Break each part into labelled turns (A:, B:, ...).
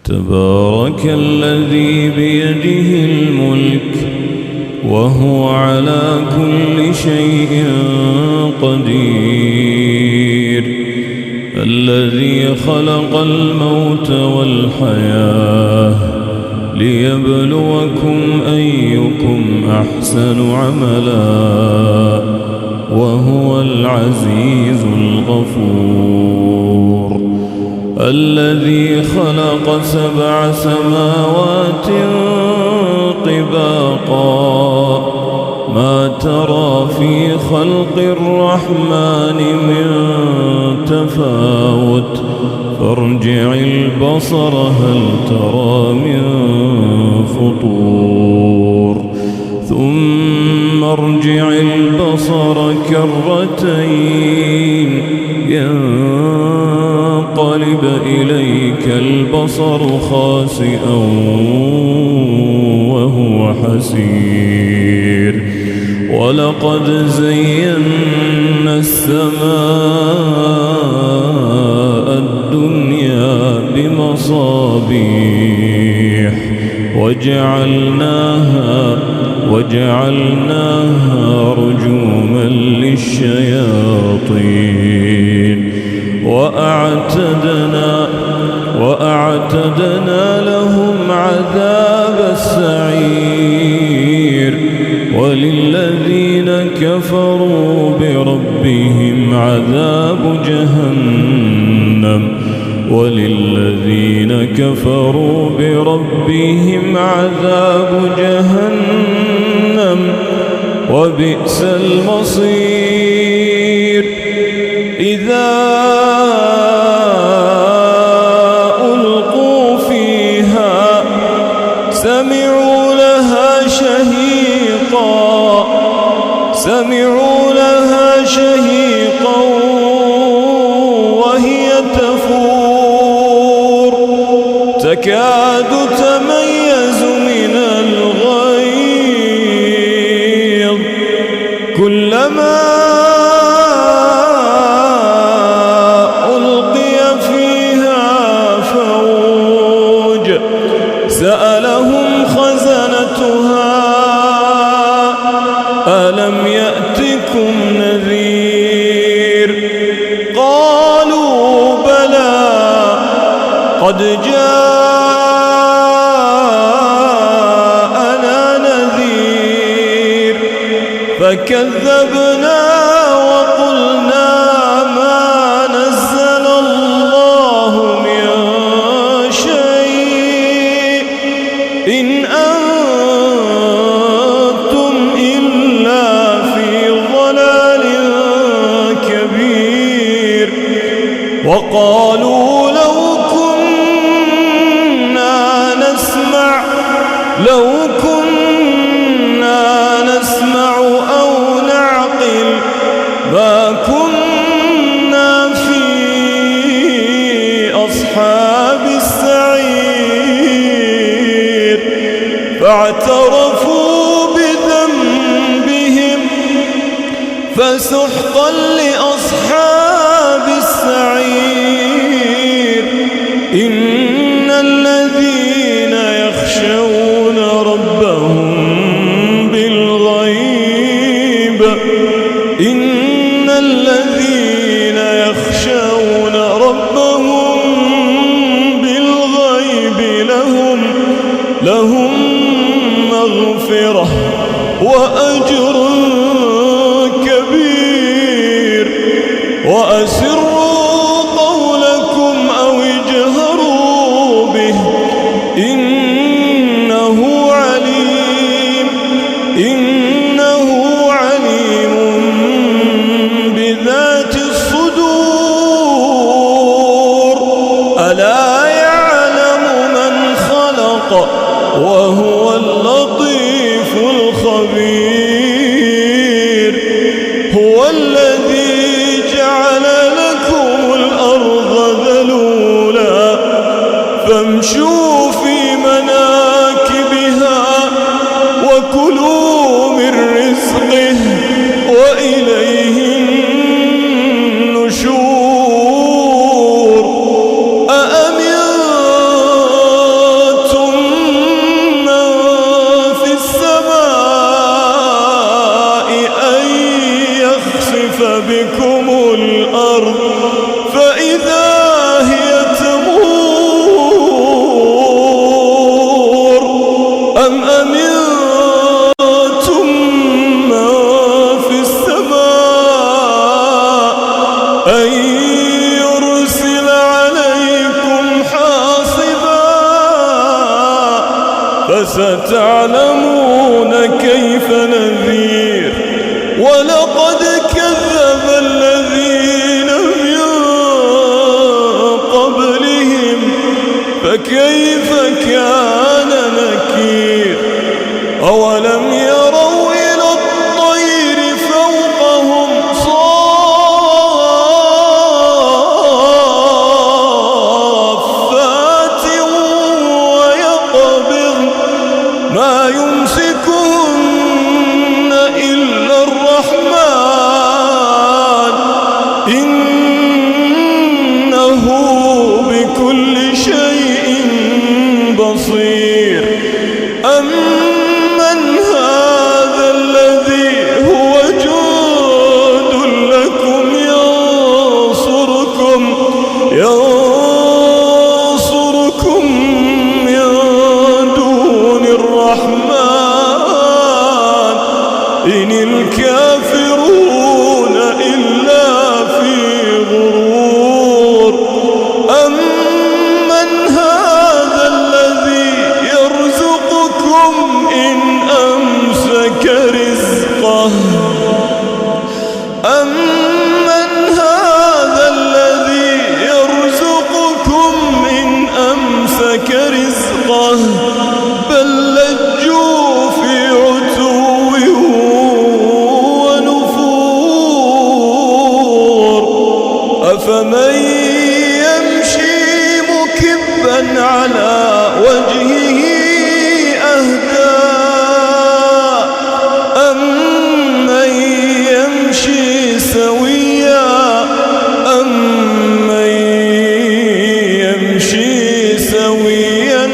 A: تبارك الذي بيده الملك وهو على كل شيء قدير، الذي خلق الموت والحياة ليبلوكم أيكم أحسن عملا وهو العزيز الغفور، الذي خلق 7 سماوات طباقا ما ترى في خلق الرحمن من تفاوت فارجع البصر هل ترى من فطور ثم ارجع البصر كرتين ينقلب إليك البصر خاسئا وهو حسير، ولقد زينا السماء الدنيا بمصابيح وجعلناها رجوما للشياطين وأعتدنا لهم عذاب السعير، وللذين كفروا بربهم عذاب جهنم وبئس المصير. إذا ألقوا فيها سمعوا لها شهيقا وهي تفور تكاد تميز من الغيظ كلما ألقي فيها فوج سألهم خزنتها ألم يأتكم نذير؟ قالوا بلى قد جاءنا نذير فكذبنا وقلنا ما نزل الله من شيء إن أنتم إلا في ضلال كبير. وقالوا لو كنا نسمع أو نعقل ما كنا في أصحاب السعير فاعترفوا بذنبهم فسحقا لأصحاب السعير. إن الذين يخشون ربهم بالغيب لهم مغفرة وأجر كبير. وأسروا قولكم أو اجهروا به إنه عليم بذات الصدور. ألا يعلم من خلق وهو اللطيف الخبير. هو الذي جعل لكم الأرض ذلولا فامشوا في مناكبها وكلوا من رزقه وإليه النشور. أأمنتم فستعلمون كيف نذير. ولقد كذب الذين من قبلهم فكيف كان نكير. أولم يروا إلى الطير فوقهم صافات ويقبض ما يمسكهن إلا الرحمن إنه بكل شيء بصير. أمن هذا الذي هو جند لكم ينصركم من دون الرحمن إن الكافرون إلا في غرور. أمن هذا الذي يرزقكم إن أمسك رزقه أمن هذا الذي يرزقكم إن أمسك رزقه بل لجوا في عتو ونفور. أفمن يمشي مكبا على وجهه أهدى أمن يمشي سويا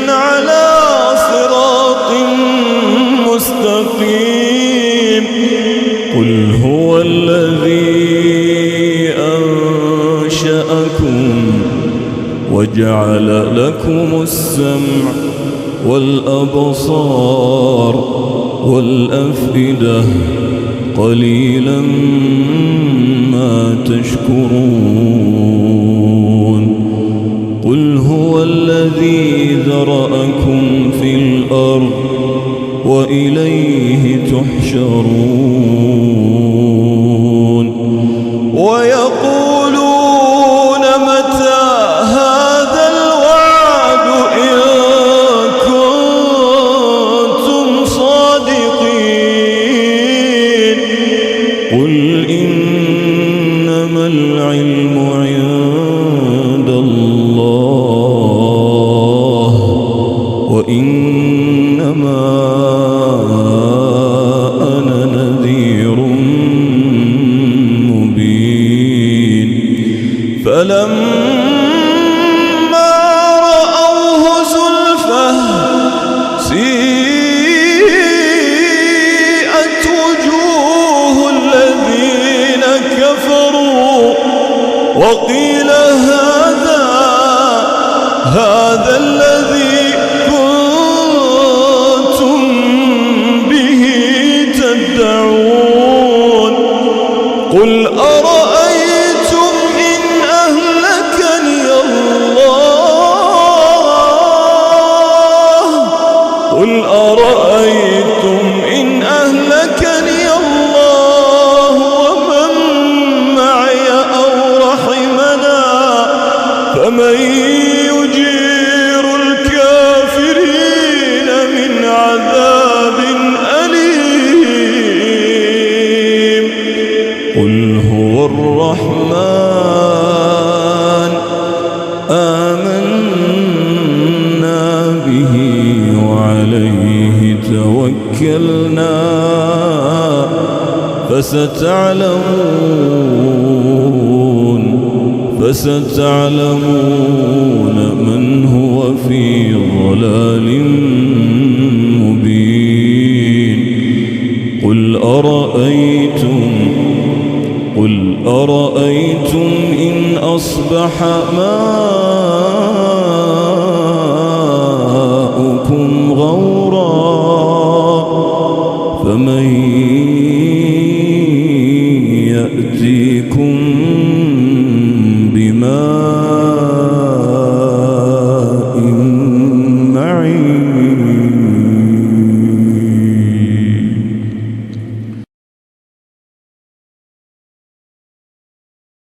A: على صراط مستقيم. قل هو الذي أنشأكم وجعل لكم السمع والأبصار والأفئدة قليلا ما تشكرون. قل هو الذي ذرأكم في الأرض وإليه تحشرون. ويقولون متى هذا الوعد إن كنتم صادقين. قل إنما العلم عند الله وإنما أنا نذير مبين. فلما رأوه زلفة سيئت وجوه الذين كفروا وقيل هذا الذي كنتم به تدعون. قل أرأيتم إن أهلكني الله ومن معي أو رحمنا فمن يجير الكافرين من عذاب أليم. قل هو الرحمن آمنا به وعليه توكلنا فستعلمون من هو في ضلال مبين. قل أرأيتم إن أصبح ماؤكم غورا فمن يأتيكم